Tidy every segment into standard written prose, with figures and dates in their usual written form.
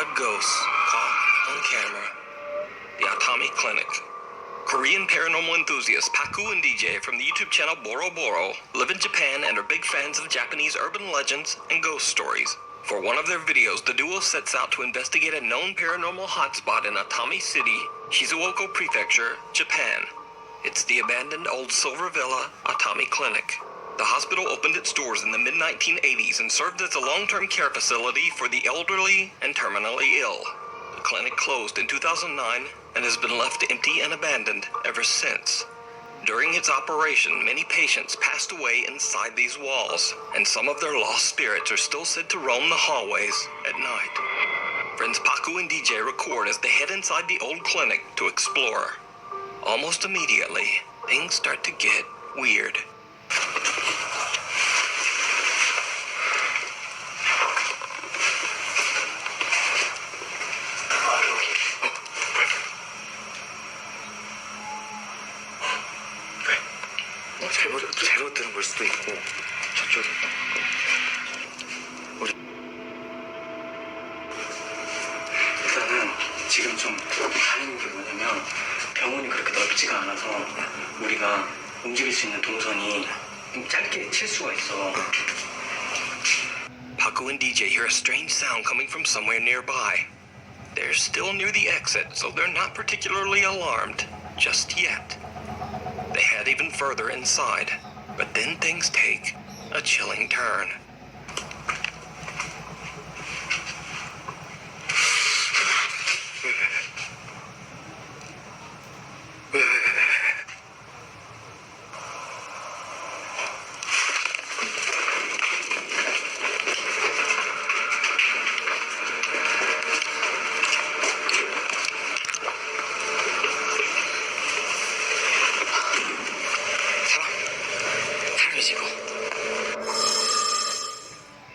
blood ghosts caught on camera. The Atami Clinic. Korean paranormal enthusiasts Paku and DJ from the YouTube channel Boro Boro live in Japan and are big fans of Japanese urban legends and ghost stories. For one of their videos, the duo sets out to investigate a known paranormal hotspot in Atami City, Shizuoka Prefecture, Japan. It's the abandoned old silver villa, Atami Clinic. The hospital opened its doors in the mid-1980s and served as a long-term care facility for the elderly and terminally ill. The clinic closed in 2009 and has been left empty and abandoned ever since. During its operation, many patients passed away inside these walls, and some of their lost spirits are still said to roam the hallways at night. Friends Paku and DJ record as they head inside the old clinic to explore. Almost immediately, things start to get weird. 잘못 들은 걸 수도 있고 저쪽에 우리 일단은 지금 좀 다른 게 뭐냐면 병원이 그렇게 넓지가 않아서 우리가 움직일 수 있는 동선이 좀 짧게 칠 수가 있어. Paku and DJ hear a strange sound coming from somewhere nearby. They're still near the exit, so they're not particularly alarmed just yet. They head even further inside, but then things take a chilling turn.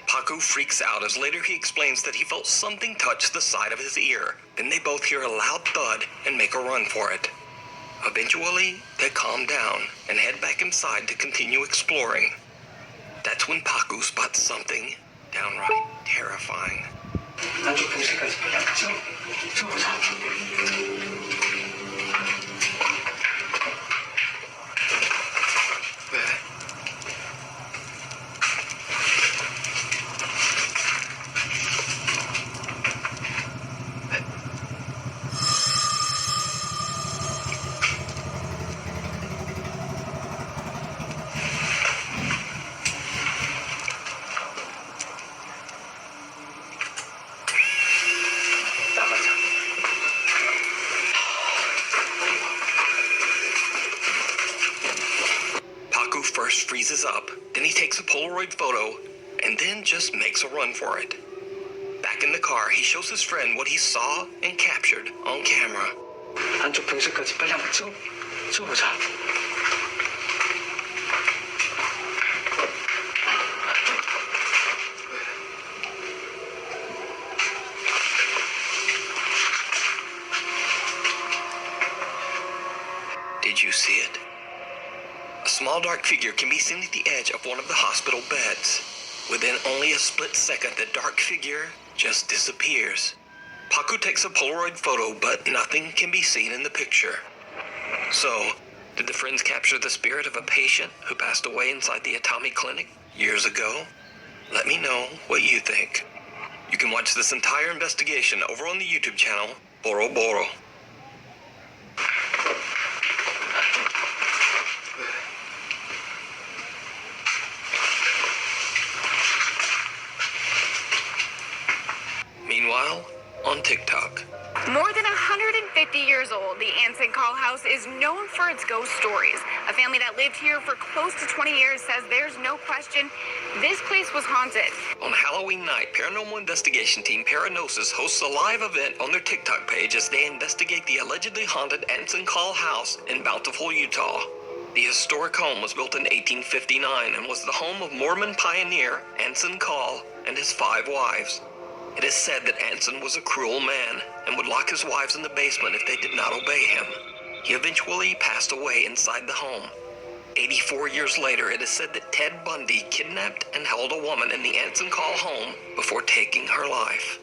Paku freaks out as later he explains that he felt something touch the side of his ear. Then they both hear a loud thud and make a run for it. Eventually, they calm down and head back inside to continue exploring. That's when Paku spots something downright terrifying. Paku first freezes up, then he takes a Polaroid photo, and then just makes a run for it. Back in the car, he shows his friend what he saw and captured on camera. 안쪽 병실까지 빨리 한번 찍어보자. Did you see it? A small dark figure can be seen at the edge of one of the hospital beds. Within only a split second, the dark figure just disappears. Paku takes a Polaroid photo, but nothing can be seen in the picture. So, did the friends capture the spirit of a patient who passed away inside the Atami Clinic years ago? Let me know what you think. You can watch this entire investigation over on the YouTube channel, Boro Boro. Meanwhile, on TikTok. More than 150 years old, the Anson Call House is known for its ghost stories. A family that lived here for close to 20 years says there's no question this place was haunted. On Halloween night, paranormal investigation team Paranosis hosts a live event on their TikTok page as they investigate the allegedly haunted Anson Call House in Bountiful, Utah. The historic home was built in 1859 and was the home of Mormon pioneer Anson Call and his 5 wives. It is said that Anson was a cruel man and would lock his wives in the basement if they did not obey him. He eventually passed away inside the home. 84 years later, it is said that Ted Bundy kidnapped and held a woman in the Anson Call home before taking her life.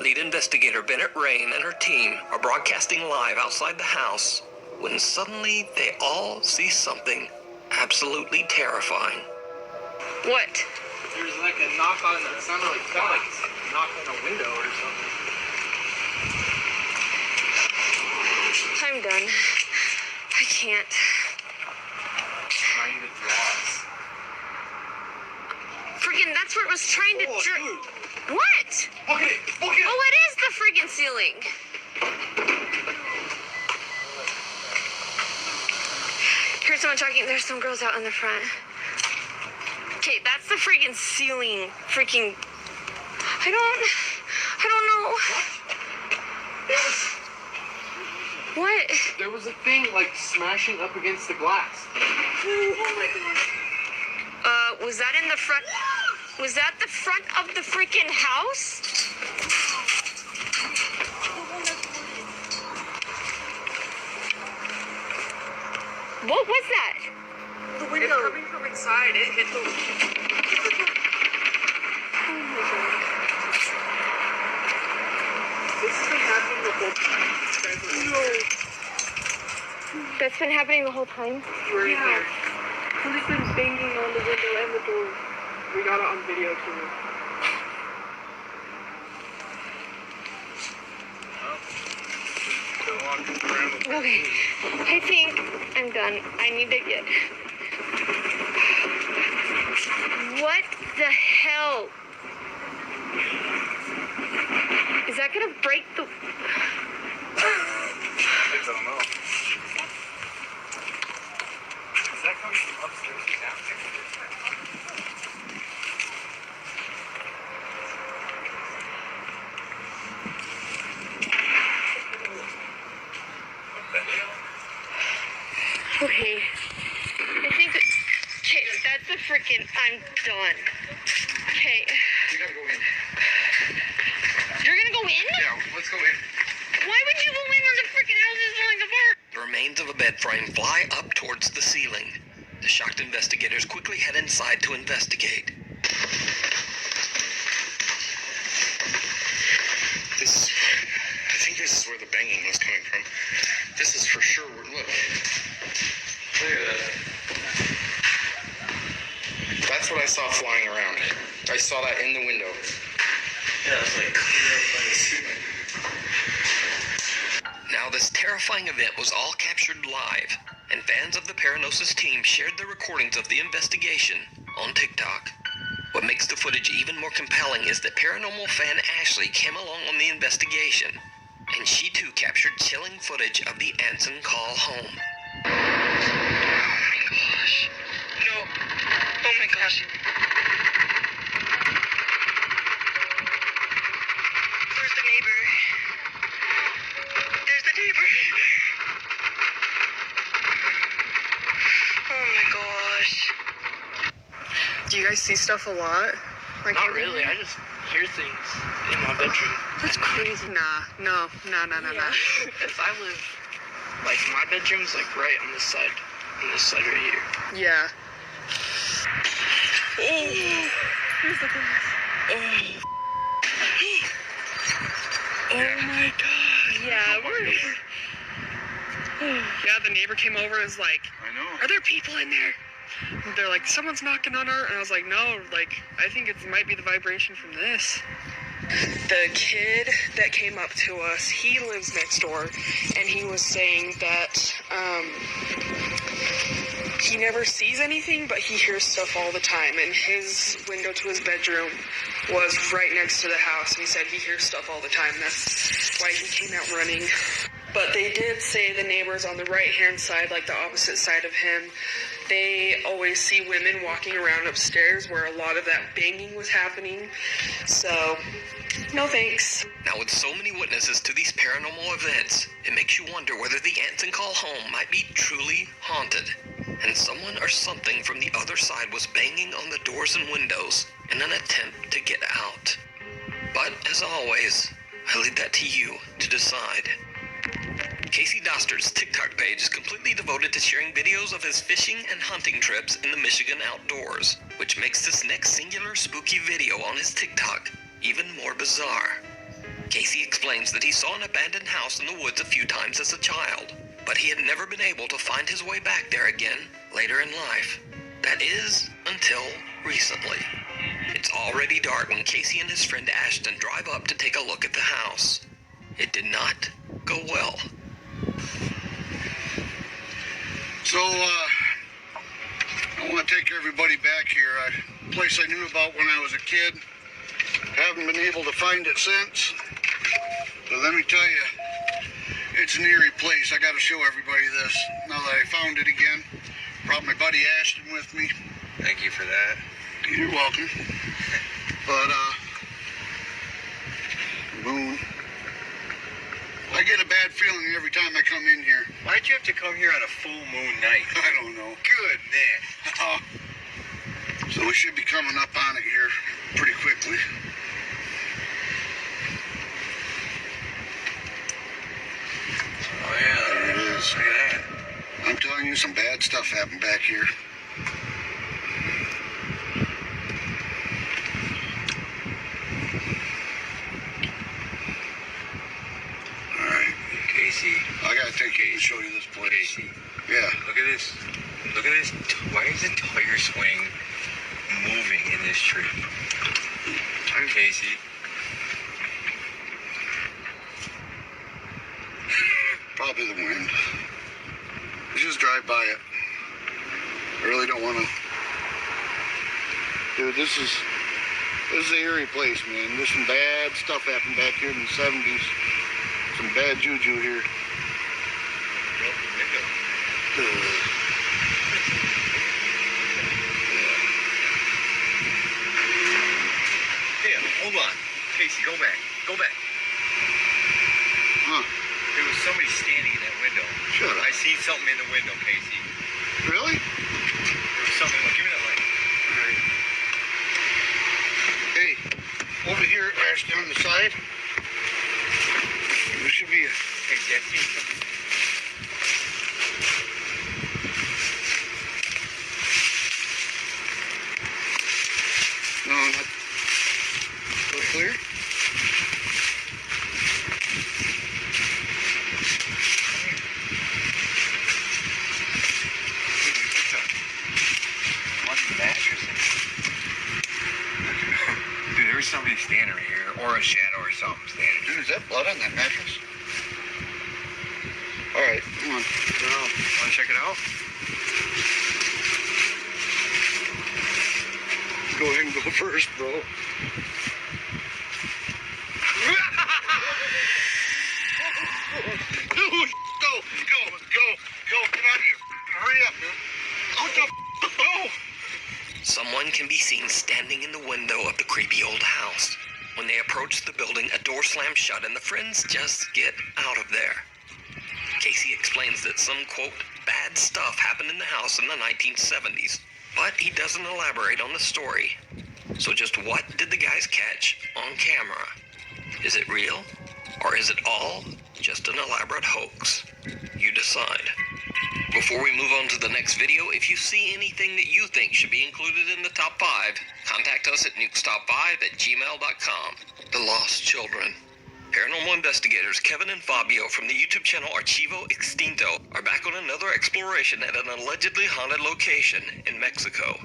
Lead investigator Bennett Rain and her team are broadcasting live outside the house when suddenly they all see something absolutely terrifying. What? There's like a knock on, it sounded like, felt like a knock on a window or something. I'm done. I can't. Trying to draw us. Friggin', that's where it was trying to What? Look at it! Look at it! Oh, it is the friggin' ceiling. Here's someone talking. There's some girls out in the front. Okay, that's the friggin' ceiling. Freaking. I don't know. What? There was a thing like smashing up against the glass. Oh my god. Was that in the front? Was that the front of the freaking house? What was that? The window. It's coming from inside. It hit the. Oh my god. This has been happening the whole time. That's been happening the whole time? We're in here. He's been banging on the window and the door. We got it on video too. Okay, I think I'm done. I need to get... What the hell? Is that gonna break the... I don't know. Is that coming from upstairs or downstairs? Okay. I think that... Okay, that's the freaking... I'm done. Okay. We gotta go in. You're gonna go in? Yeah, let's go in. Why would you go in when the freaking house is falling apart? The remains of a bed frame fly up towards the ceiling. The shocked investigators quickly head inside to investigate. I think this is where the banging was coming from. This is for sure. Look. Look at that. That's what I saw flying around. I saw that in the window. Yeah, it's like clear up by the ceiling. Now, this terrifying event was all captured live, and fans of the Paranosis team shared their recordings of the investigation on TikTok. What makes the footage even more compelling is that paranormal fan Ashley came along on the investigation, and she too captured chilling footage of the Anson call home. Oh my gosh. No. Oh my gosh. Where's the neighbor? There's the neighbor. Oh my gosh. Do you guys see stuff a lot? Like Not really. I just hear things in my bedroom. That's crazy. Nah. If I live, like, my bedroom's like right on this side right here. Yeah. Where's the glass? Oh my god. Yeah, we're... Yeah, the neighbor came over and was like, I know. are there people in there? And they're like, someone's knocking on our... And I was like, no, like, I think it might be the vibration from this. The kid that came up to us, he lives next door, and he was saying that he never sees anything, but he hears stuff all the time, and his window to his bedroom was right next to the house, and he said he hears stuff all the time. That's why he came out running. But they did say the neighbors on the right-hand side, like the opposite side of him, they always see women walking around upstairs where a lot of that banging was happening. So, no thanks. Now, with so many witnesses to these paranormal events, it makes you wonder whether the Anson call home might be truly haunted, and someone or something from the other side was banging on the doors and windows in an attempt to get out. But, as always, I leave that to you to decide. Casey Dostard's TikTok page is completely devoted to sharing videos of his fishing and hunting trips in the Michigan outdoors, which makes this next singular spooky video on his TikTok even more bizarre. Casey explains that he saw an abandoned house in the woods a few times as a child, but he had never been able to find his way back there again later in life. That is, until recently. It's already dark when Casey and his friend Ashton drive up to take a look at the house. It did not go well. So, I want to take everybody back here. A place I knew about when I was a kid. Haven't been able to find it since. But let me tell you, it's an eerie place. I got to show everybody this. Now that I found it again, brought my buddy Ashton with me. Thank you for that. You're welcome. But, moon. I get a bad feeling every time I come in here. Why'd you have to come here on a full moon night? I don't know. Goodness. So we should be coming up on it here pretty quickly. Oh yeah, There it is. look at that. I'm telling you, some bad stuff happened back here. Alright, Casey, I gotta take you to show you this place. Casey, Yeah. look at this. Look at this. Why is the tire swing moving in this tree? Casey. Probably the wind. We just drive by it. I really don't want to. Dude, this is an eerie place, man. There's some bad stuff happened back here in the 70s. Some bad juju here. Yeah, hold on. Casey, go back. Go back. Huh. There was somebody standing in that window. Shut up. I see something in the window, Casey. Really? There was something. Give me that light. Alright. Hey, over here, Ashton, on the side. There should be a... Casey, I see something. No, not... Still clear? Dude, there was somebody standing right here, or a shadow or something standing. Dude, is that blood on that mattress? Alright, come on. Want to check it out? Go ahead and go first, bro. Dude, go, get out of here. Hurry up, man. What the go? Someone can be seen standing in the window of the creepy old house. When they approach the building, a door slams shut and the friends just get out of there. Casey explains that some, quote, bad stuff happened in the house in the 1970s, but he doesn't elaborate on the story. So just what did the guys catch on camera? Is it real? Or is it all just an elaborate hoax? You decide. Before we move on to the next video, if you see anything that you think should be included in the top 5, contact us at nukestop5@gmail.com. The Lost Children. Paranormal investigators Kevin and Fabio from the YouTube channel Archivo Extinto are back on another exploration at an allegedly haunted location in Mexico.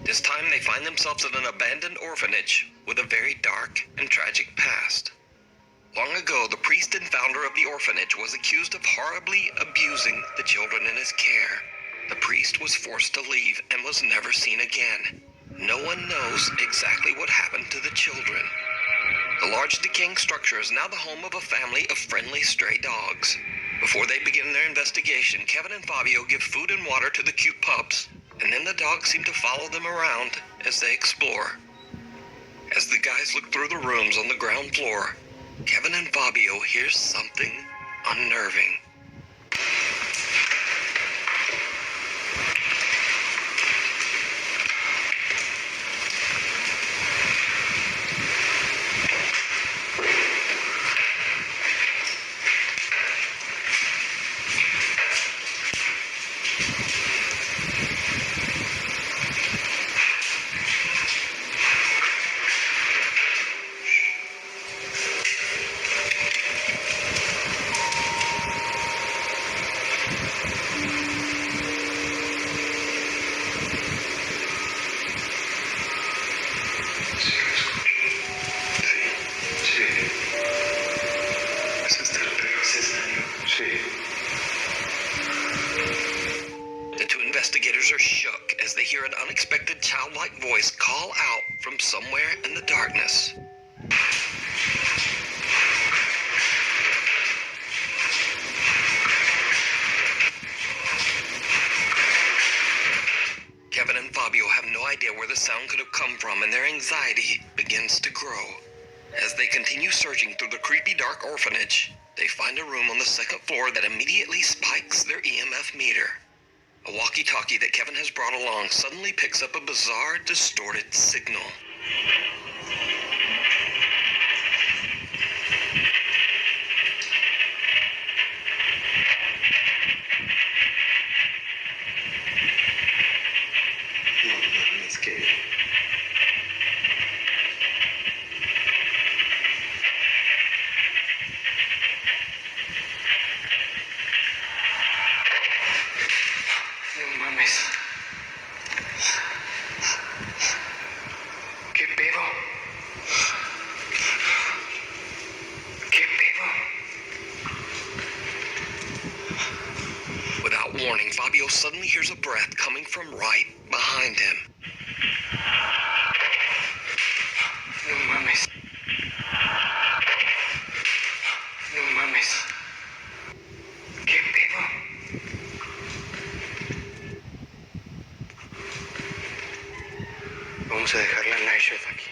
This time they find themselves at an abandoned orphanage with a very dark and tragic past. Long ago, the priest and founder of the orphanage was accused of horribly abusing the children in his care. The priest was forced to leave and was never seen again. No one knows exactly what happened to the children. The large decaying structure is now the home of a family of friendly stray dogs. Before they begin their investigation, Kevin and Fabio give food and water to the cute pups, and then the dogs seem to follow them around as they explore. As the guys look through the rooms on the ground floor, Kevin and Fabio hear something unnerving. from somewhere in the darkness. Kevin and Fabio have no idea where the sound could have come from, and their anxiety begins to grow. As they continue searching through the creepy dark orphanage, they find a room on the second floor that immediately spikes their EMF meter. A walkie-talkie that Kevin has brought along suddenly picks up a bizarre, distorted signal. Without warning, Fabio suddenly hears a breath coming from right behind him. No mames. No mames. ¿Qué pedo? Vamos a dejar la night shift aquí.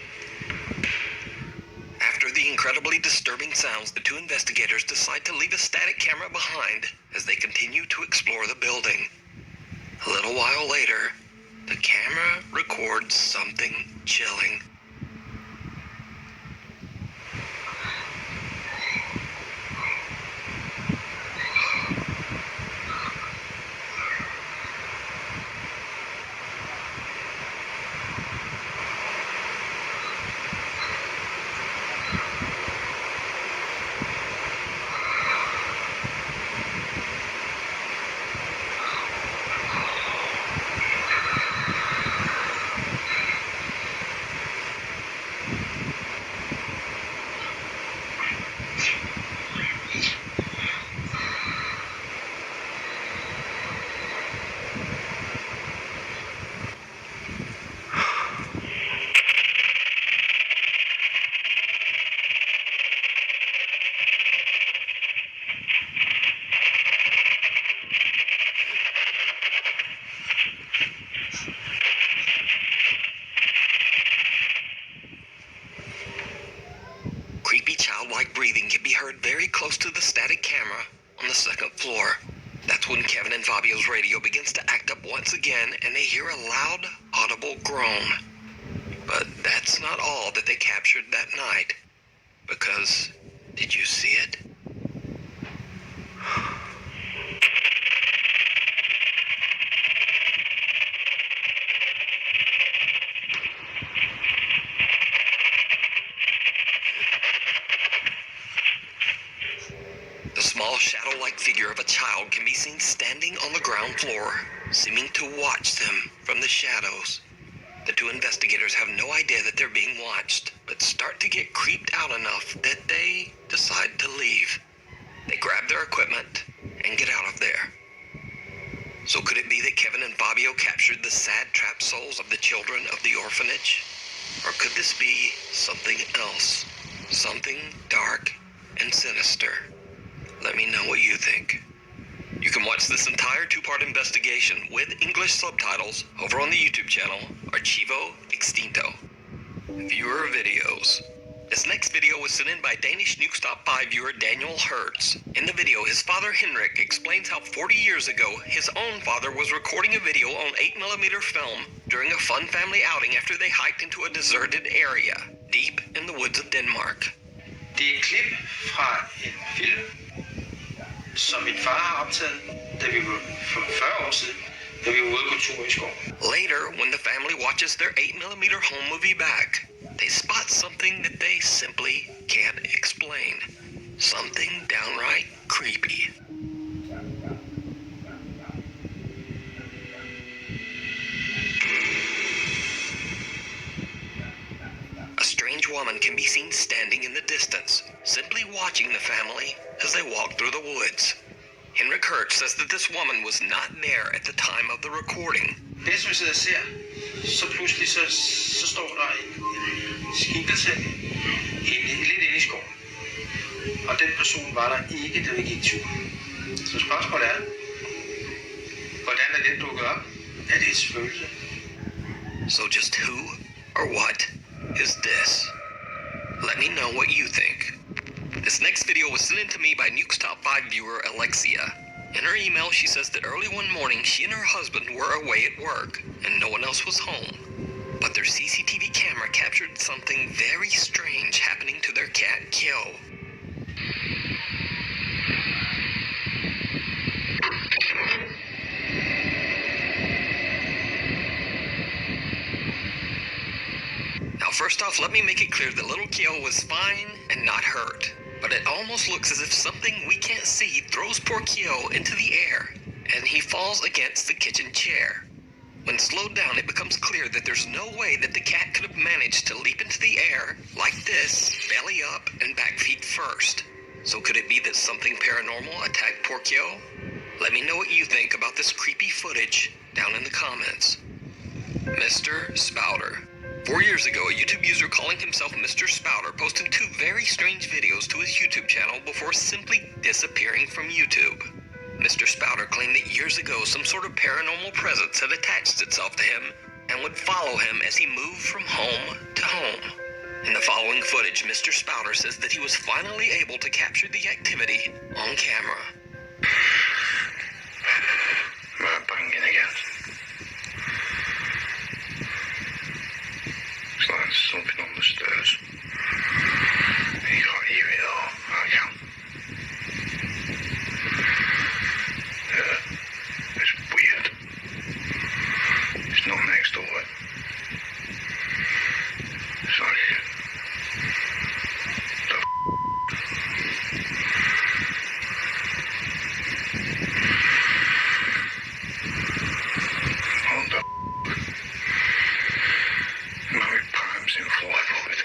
After the incredibly disturbing sounds, the two investigators decide to leave a static camera behind as they continue to explore the building. A little while later, the camera records something chilling. Creepy childlike breathing can be heard very close to the static camera on the second floor. That's when Kevin and Fabio's radio begins to act up once again, and they hear a loud, audible groan. But that's not all that they captured that night. Because, did you see it? The small shadow-like figure of a child can be seen standing on the ground floor, seeming to watch them from the shadows. The two investigators have no idea that they're being watched, but start to get creeped out enough that they decide to leave. They grab their equipment and get out of there. So could it be that Kevin and Fabio captured the sad trapped souls of the children of the orphanage? Or could this be something else? Something dark and sinister? Let me know what you think. You can watch this entire two-part investigation with English subtitles over on the YouTube channel Archivo Extinto. Viewer videos. This next video was sent in by Danish Nukestop 5 viewer Daniel Hertz. In the video, his father Henrik explains how 40 years ago, his own father was recording a video on 8mm film during a fun family outing after they hiked into a deserted area deep in the woods of Denmark. Det er et klip fra en film, som min far har optaget, da vi var for 40 år siden, da vi var ude på tur i skoven. Later, when the family watches their 8mm home movie back, they spot something that they simply can't explain. Something downright creepy. A strange woman can be seen standing in the distance, simply watching the family as they walk through the woods. Henrik Hertz says that this woman was not there at the time of the recording. Det som vi sidder og ser, så pludselig så står der en skikkelse lidt inde i skoven. Og den person var der ikke, da vi gik tur. Så spørgsmålet er, hvordan er den dukket op? Er det et spøgelse? So just who or what is this? Let me know what you think. This next video was sent in to me by Nuke's Top 5 viewer Alexia. In her email, she says that early one morning she and her husband were away at work and no one else was home. But their CCTV camera captured something very strange happening to their cat, Kyo. Now first off, let me make it clear that little Kyo was fine and not hurt. But it almost looks as if something we can't see throws poor Kyo into the air, and he falls against the kitchen chair. When slowed down, it becomes clear that there's no way that the cat could have managed to leap into the air like this, belly up and back feet first. So could it be that something paranormal attacked poor Kyo? Let me know what you think about this creepy footage down in the comments. Mr. Spouter. 4 years ago, a YouTube user calling himself Mr. Spouter posted 2 very strange videos to his YouTube channel before simply disappearing from YouTube. Mr. Spouter claimed that years ago some sort of paranormal presence had attached itself to him and would follow him as he moved from home to home. In the following footage, Mr. Spouter says that he was finally able to capture the activity on camera. My banging again. It's like something on the stairs. You can't hear it all. I can. Yeah, it's weird. It's not next door. It's like... What the my palms in forward.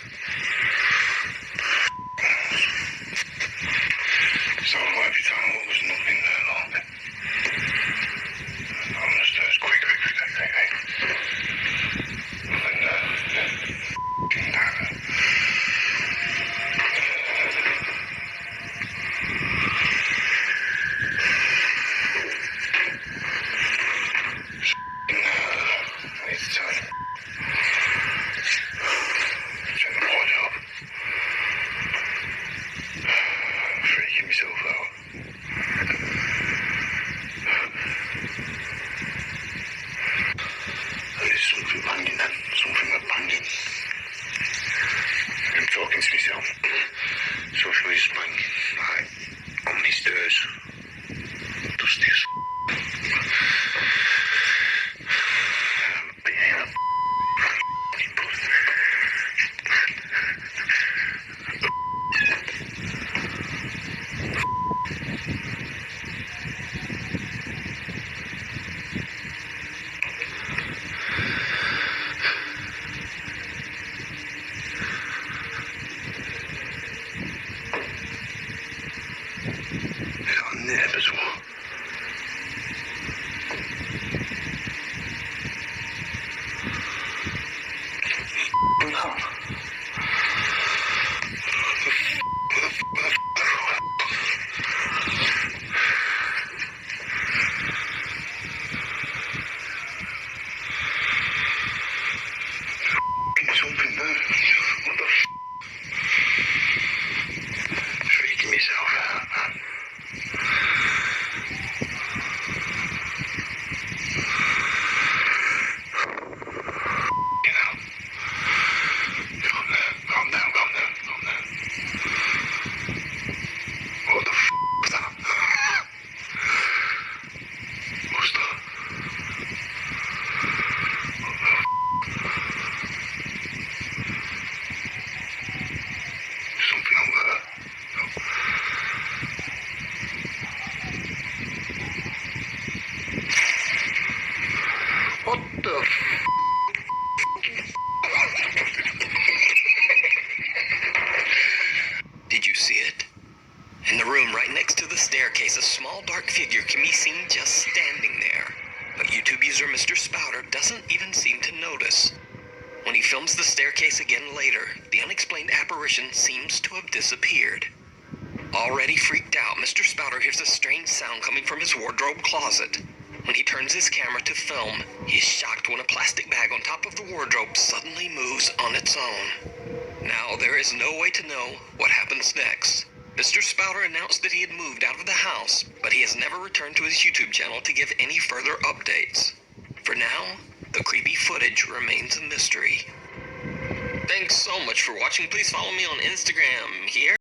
So every time there was nothing there like that. On the stairs, quick. Nothing there. F***ing down. I need to tell you. Turn the light up. Freaking myself out. There's something banging then. Something that's banging. I'm talking to myself. So shall we just bang? Like, on these stairs. Dusty as neighbours were. Something there. What the f***? Freaking myself out, man. You know. Calm down. What the f*** was that? What's that? Something over there. What the f***? Did you see it? In the room right next to the staircase, a small dark figure can be seen just standing there. But YouTube user Mr. Spouter doesn't even seem to notice. When he films the staircase again later, the unexplained apparition seems to have disappeared. Already freaked out, Mr. Spouter hears a strange sound coming from his wardrobe closet. When he turns his camera to film, he is shocked when a plastic bag on top of the wardrobe suddenly moves on its own. Now, there is no way to know what happens next. Mr. Spouter announced that he had moved out of the house, but he has never returned to his YouTube channel to give any further updates. For now, the creepy footage remains a mystery. Thanks so much for watching. Please follow me on Instagram here.